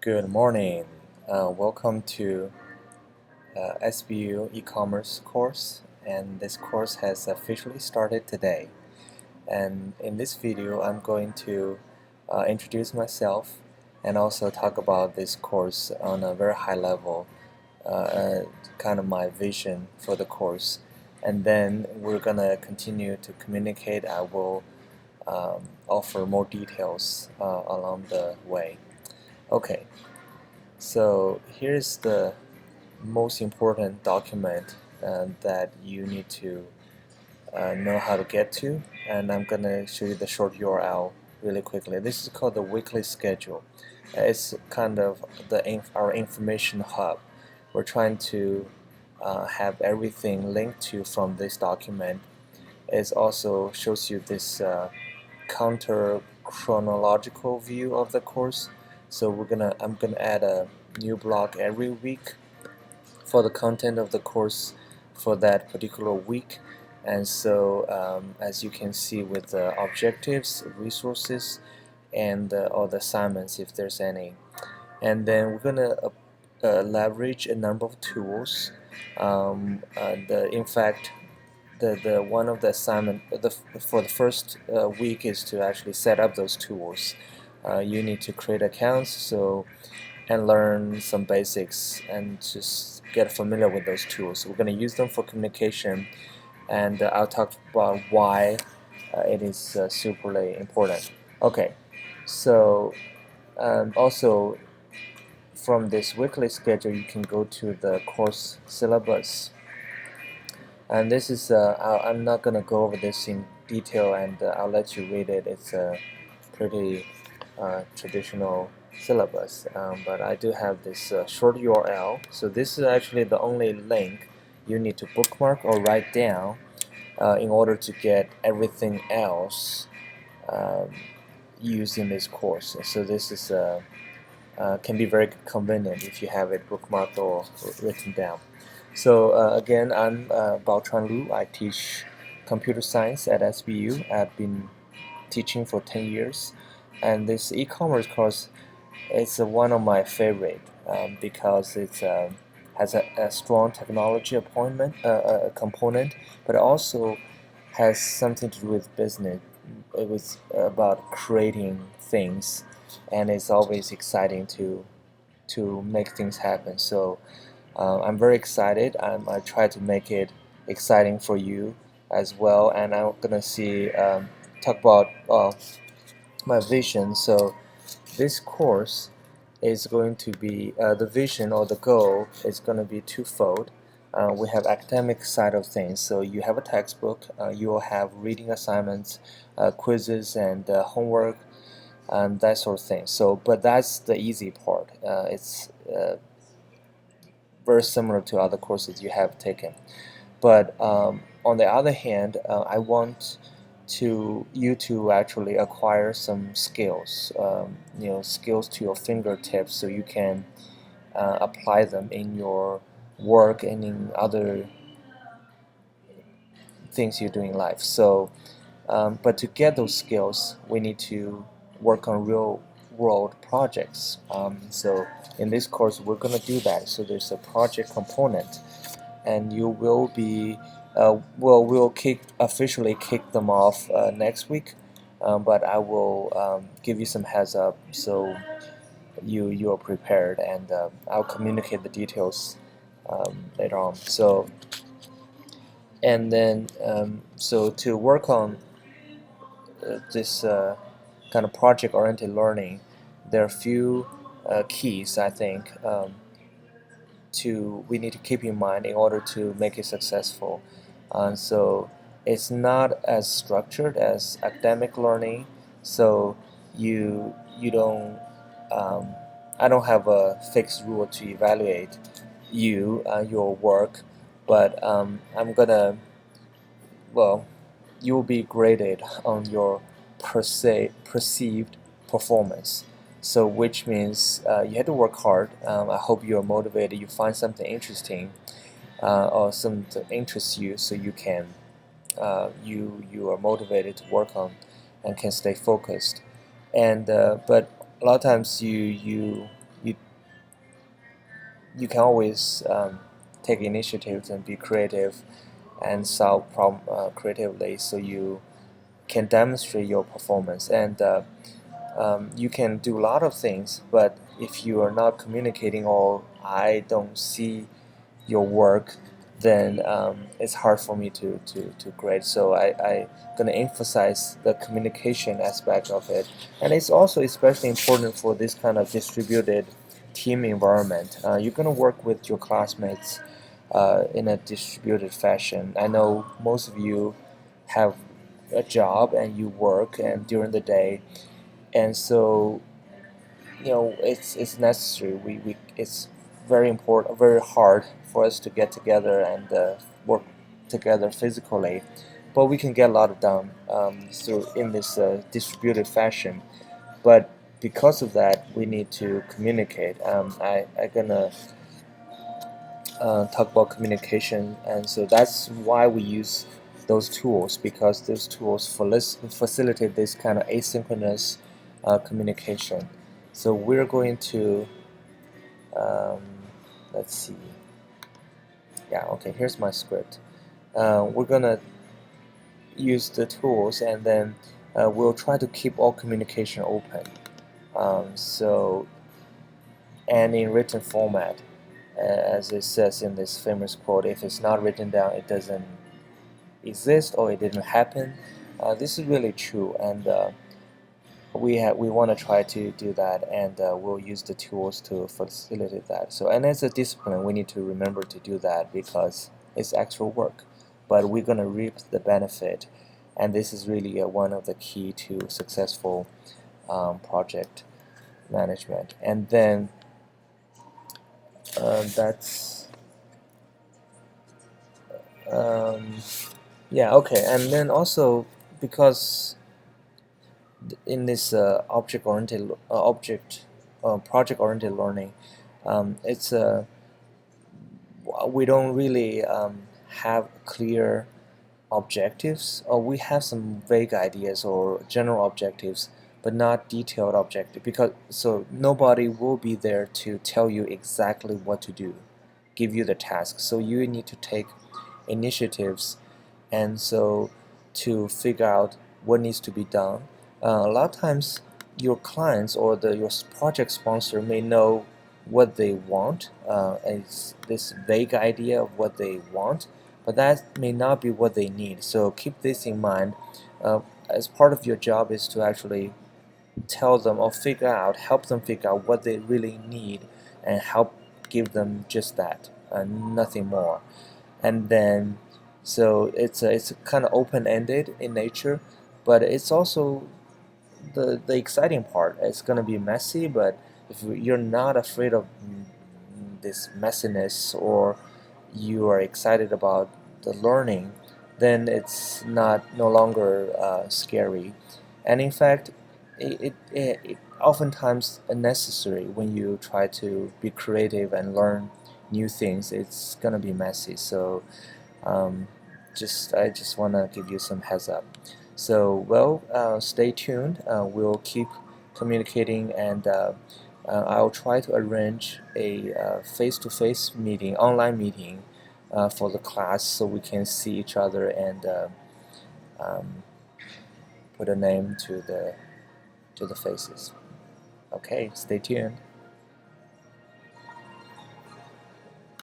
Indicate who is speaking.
Speaker 1: Good morning. Welcome to SBU e-commerce course, and this course has officially started today. And in this video, I'm going to introduce myself and also talk about this course on a very high level, kind of my vision for the course. And then we're gonna continue to communicate. I will offer more details along the way. Okay. So here's the most important document that you need to know how to get to, and I'm gonna show you the short URL really quickly. This is called the weekly schedule. It's kind of our information hub. We're trying to have everything linked to from this document. It also shows you this counter chronological view of the course. So I'm gonna add a new block every week for the content of the course for that particular week. And so as you can see with the objectives, resources, and all the assignments if there's any. And then we're gonna leverage a number of tools. In fact, the one of the assignment for the first week is to actually set up those tools. You need to create accounts and learn some basics and just get familiar with those tools. We're going to use them for communication, and I'll talk about why it is superly important. Okay, so also from this weekly schedule, you can go to the course syllabus. And this is, I'm not going to go over this in detail, and I'll let you read it. It's a pretty traditional syllabus, but I do have this short URL. So this is actually the only link you need to bookmark or write down in order to get everything else used in this course. So this is can be very convenient if you have it bookmarked or written down. So again, I'm Baotran Lu. I teach computer science at SBU. I've been teaching for 10 years, and this e-commerce course is one of my favorite because it has a strong technology component, but also has something to do with business. It was about creating things, and it's always exciting to make things happen. So I'm very excited. I try to make it exciting for you as well, and I'm gonna talk about my vision. So this course is going to be the vision or the goal is going to be twofold. We have academic side of things, so you have a textbook, you will have reading assignments, quizzes, and homework, and that sort of thing. So, but that's the easy part. It's very similar to other courses you have taken. But on the other hand, I want you to actually acquire some skills, skills to your fingertips, so you can apply them in your work and in other things you do in life. So, but to get those skills, we need to work on real world projects. So in this course, we're going to do that. So there's a project component, and you will be we'll officially kick them off next week, but I will give you some heads up so you are prepared, and I'll communicate the details later on. So and then so to work on this kind of project-oriented learning, there are a few keys I think we need to keep in mind in order to make it successful. So it's not as structured as academic learning. So you don't I don't have a fixed rule to evaluate your work, but I'm gonna you will be graded on your perceived performance. So which means you have to work hard. I hope you are motivated. You find something interesting or something that interests you, so you can you are motivated to work on and can stay focused. And but a lot of times you you can always take initiatives and be creative and solve problem creatively, so you can demonstrate your performance. And you can do a lot of things, but if you are not communicating or I don't see your work, then it's hard for me to grade. So I going to emphasize the communication aspect of it. And it's also especially important for this kind of distributed team environment. You're going to work with your classmates in a distributed fashion. I know most of you have a job and you work and during the day, and so it's necessary. We it's very important, very hard for us to get together and work together physically, but we can get a lot done through in this distributed fashion. But because of that, we need to communicate. I gonna talk about communication, and so that's why we use those tools, because those tools facilitate this kind of asynchronous communication. So we're going to um, let's see. Yeah, okay. Here's my script. We're gonna use the tools, and then we'll try to keep all communication open. So and in written format, as it says in this famous quote, if it's not written down, it doesn't exist or it didn't happen. This is really true, and we want to try to do that, and we'll use the tools to facilitate that. So, and as a discipline, we need to remember to do that because it's actual work, but we're going to reap the benefit, and this is really one of the key to successful project management. And then that's um, yeah, okay. And then also, because in this project-oriented learning, it's we don't really have clear objectives, or we have some vague ideas or general objectives, but not detailed objective. Because so nobody will be there to tell you exactly what to do, give you the task. So you need to take initiatives, and so to figure out what needs to be done. A lot of times, your clients or your project sponsor may know what they want, and it's this vague idea of what they want, but that may not be what they need. So keep this in mind. As part of your job is to actually tell them or help them figure out what they really need, and help give them just that, nothing more. And then so it's kind of open-ended in nature, but it's also the exciting part. It's going to be messy, but if you're not afraid of this messiness, or you are excited about the learning, then it's no longer scary. And in fact, it oftentimes necessary when you try to be creative and learn new things. It's gonna be messy. So um, I just want to give you some heads up. So well, stay tuned. We'll keep communicating, and I'll try to arrange a face-to-face meeting, online meeting, for the class, so we can see each other and um, put a name to the faces. Okay, stay tuned.